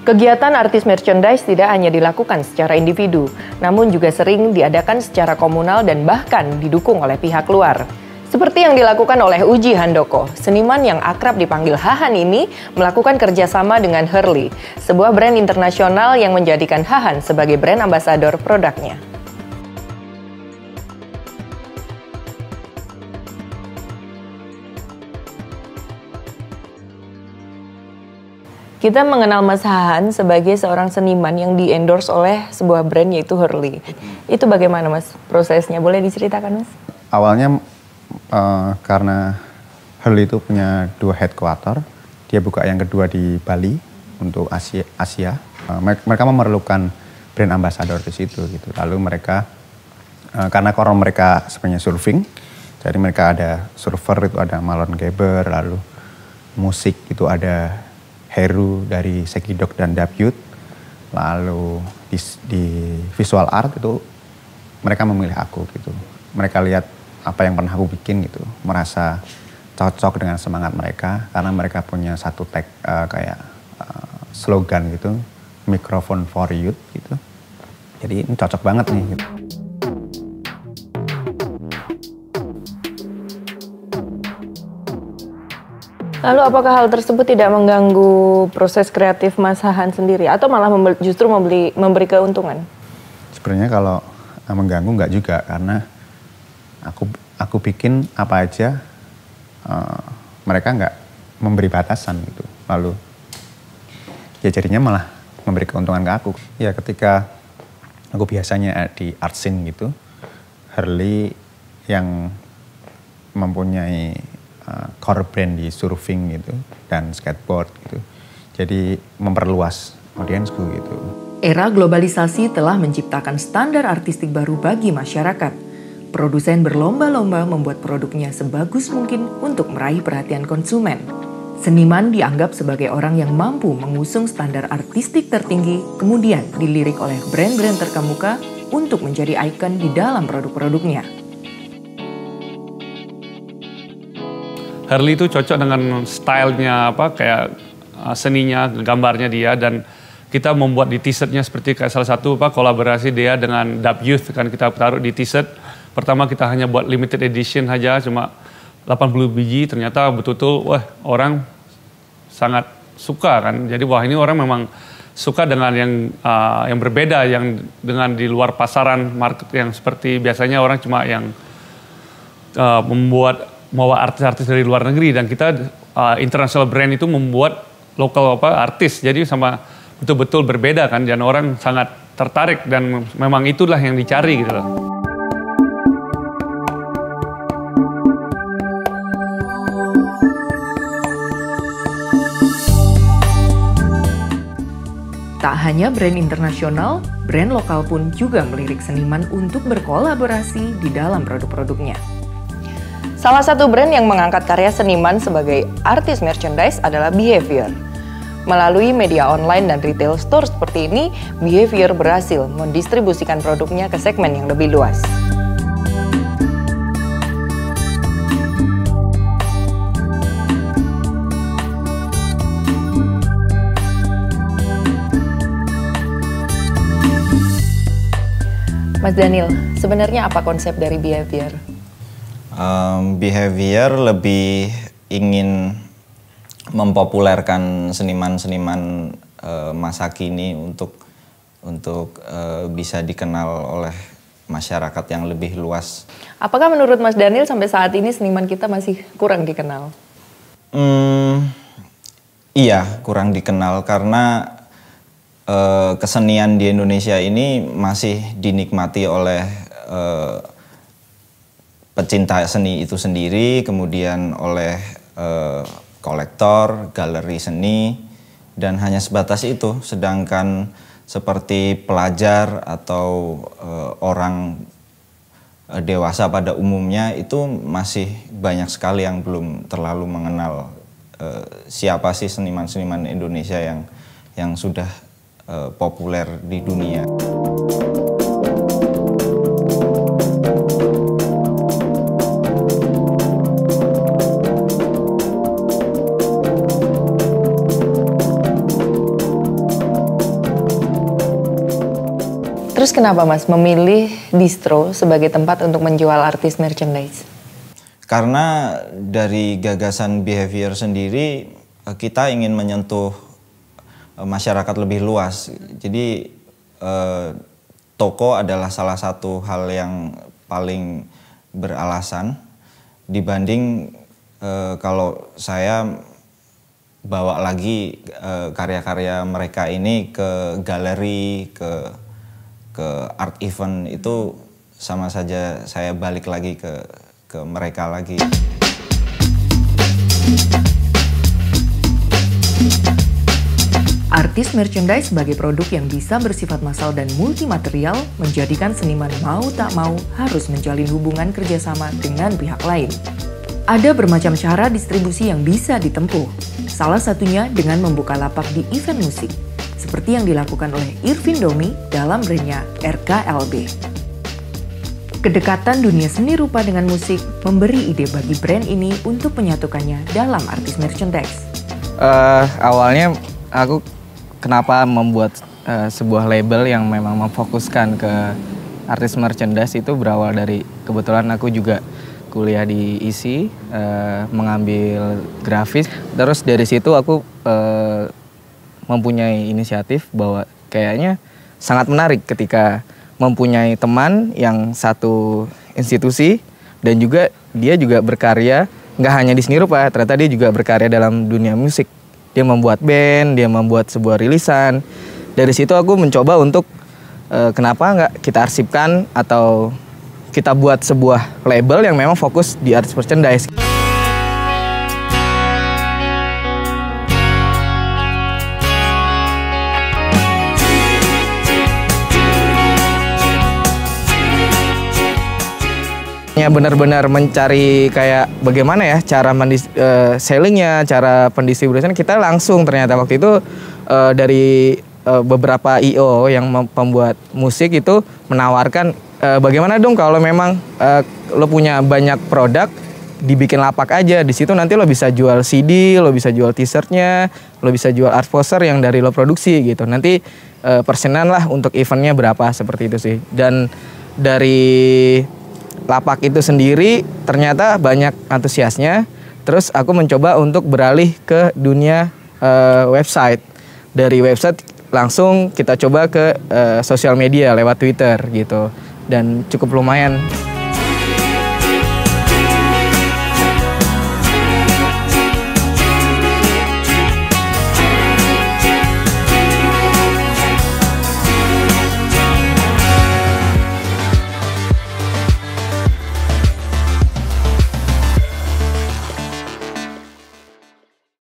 Kegiatan artis merchandise tidak hanya dilakukan secara individu, namun juga sering diadakan secara komunal dan bahkan didukung oleh pihak luar. Seperti yang dilakukan oleh Uji Handoko, seniman yang akrab dipanggil Hahan ini melakukan kerjasama dengan Hurley, sebuah brand internasional yang menjadikan Hahan sebagai brand ambasador produknya. Kita mengenal Mas Hahan sebagai seorang seniman yang di-endorse oleh sebuah brand yaitu Hurley. Itu bagaimana Mas prosesnya? Boleh diceritakan Mas? Awalnya karena Hurley itu punya 2 headquarter, dia buka yang kedua di Bali untuk Asia. Mereka memerlukan brand ambassador di situ gitu. Lalu mereka karena core mereka sebenarnya surfing, jadi mereka ada surfer itu ada Malone Geber, lalu musik itu ada Heru dari Sekidok dan Debut, lalu di visual art itu mereka memilih aku gitu. Mereka lihat apa yang pernah aku bikin gitu, merasa cocok dengan semangat mereka karena mereka punya satu tag slogan gitu, microphone for youth gitu. Jadi ini cocok banget nih gitu. Lalu apakah hal tersebut tidak mengganggu proses kreatif Mas Hahan sendiri atau malah justru memberi keuntungan? Sebenarnya kalau mengganggu enggak juga karena aku bikin apa aja mereka enggak memberi batasan gitu. Lalu ya jadinya malah memberi keuntungan ke aku. Ya ketika aku biasanya di art scene gitu, Hurley yang mempunyai core brand di surfing gitu dan skateboard gitu. Jadi memperluas audiensku gitu. Era globalisasi telah menciptakan standar artistik baru bagi masyarakat. Produsen berlomba-lomba membuat produknya sebagus mungkin untuk meraih perhatian konsumen. Seniman dianggap sebagai orang yang mampu mengusung standar artistik tertinggi, kemudian dilirik oleh brand-brand terkemuka untuk menjadi ikon di dalam produk-produknya. Hurley itu cocok dengan stylenya kayak seninya, gambarnya dia, dan kita membuat di t-shirtnya seperti kayak salah satu kolaborasi dia dengan Debut kan kita taruh di t-shirt. Pertama kita hanya buat limited edition aja, cuma 80 biji, ternyata betul-betul orang sangat suka kan. Jadi ini orang memang suka dengan yang berbeda, yang dengan di luar pasaran market yang seperti biasanya orang cuma yang membawa artis-artis dari luar negeri, dan kita international brand itu membuat lokal artis, jadi sama betul-betul berbeda kan, dan orang sangat tertarik dan memang itulah yang dicari gitu loh. Tak hanya brand internasional, brand lokal pun juga melirik seniman untuk berkolaborasi di dalam produk-produknya. Salah satu brand yang mengangkat karya seniman sebagai artis merchandise adalah Behavior. Melalui media online dan retail store seperti ini, Behavior berhasil mendistribusikan produknya ke segmen yang lebih luas. Mas Daniel, sebenarnya apa konsep dari Behavior? Behavior lebih ingin mempopulerkan seniman-seniman masa kini untuk bisa dikenal oleh masyarakat yang lebih luas. Apakah menurut Mas Daniel sampai saat ini seniman kita masih kurang dikenal? Iya, kurang dikenal karena kesenian di Indonesia ini masih dinikmati oleh pecinta seni itu sendiri, kemudian oleh kolektor, galeri seni, dan hanya sebatas itu. Sedangkan seperti pelajar atau orang dewasa pada umumnya itu masih banyak sekali yang belum terlalu mengenal siapa sih seniman-seniman Indonesia yang sudah populer di dunia. Terus kenapa Mas memilih distro sebagai tempat untuk menjual artis merchandise? Karena dari gagasan behavior sendiri kita ingin menyentuh masyarakat lebih luas. Jadi toko adalah salah satu hal yang paling beralasan dibanding kalau saya bawa lagi karya-karya mereka ini ke galeri, ke art event, itu sama saja saya balik lagi ke mereka lagi. Artis merchandise sebagai produk yang bisa bersifat massal dan multimaterial menjadikan seniman mau tak mau harus menjalin hubungan kerjasama dengan pihak lain. Ada bermacam cara distribusi yang bisa ditempuh, salah satunya dengan membuka lapak di event musik, seperti yang dilakukan oleh Irvin Domi dalam brandnya RKLB. Kedekatan dunia seni rupa dengan musik memberi ide bagi brand ini untuk menyatukannya dalam artis merchandise. Awalnya aku kenapa membuat sebuah label yang memang memfokuskan ke artis merchandise itu berawal dari kebetulan aku juga kuliah di ISI, mengambil grafis. Terus dari situ aku mempunyai inisiatif bahwa kayaknya sangat menarik ketika mempunyai teman yang satu institusi dan juga dia juga berkarya nggak hanya di seni rupa, ternyata dia juga berkarya dalam dunia musik. Dia membuat band, dia membuat sebuah rilisan. Dari situ aku mencoba untuk kenapa nggak kita arsipkan atau kita buat sebuah label yang memang fokus di artis merchandise. Benar-benar mencari kayak bagaimana ya cara sellingnya, cara pendistribusiannya. Kita langsung ternyata waktu itu dari beberapa IO yang pembuat musik itu menawarkan bagaimana dong kalau memang lo punya banyak produk, dibikin lapak aja. Di situ nanti lo bisa jual CD, lo bisa jual t-shirtnya, lo bisa jual art poster yang dari lo produksi gitu. Nanti persenan lah untuk eventnya berapa, seperti itu sih. Dan dari lapak itu sendiri ternyata banyak antusiasnya. Terus aku mencoba untuk beralih ke dunia website. Dari website langsung kita coba ke sosial media lewat Twitter gitu. Dan cukup lumayan.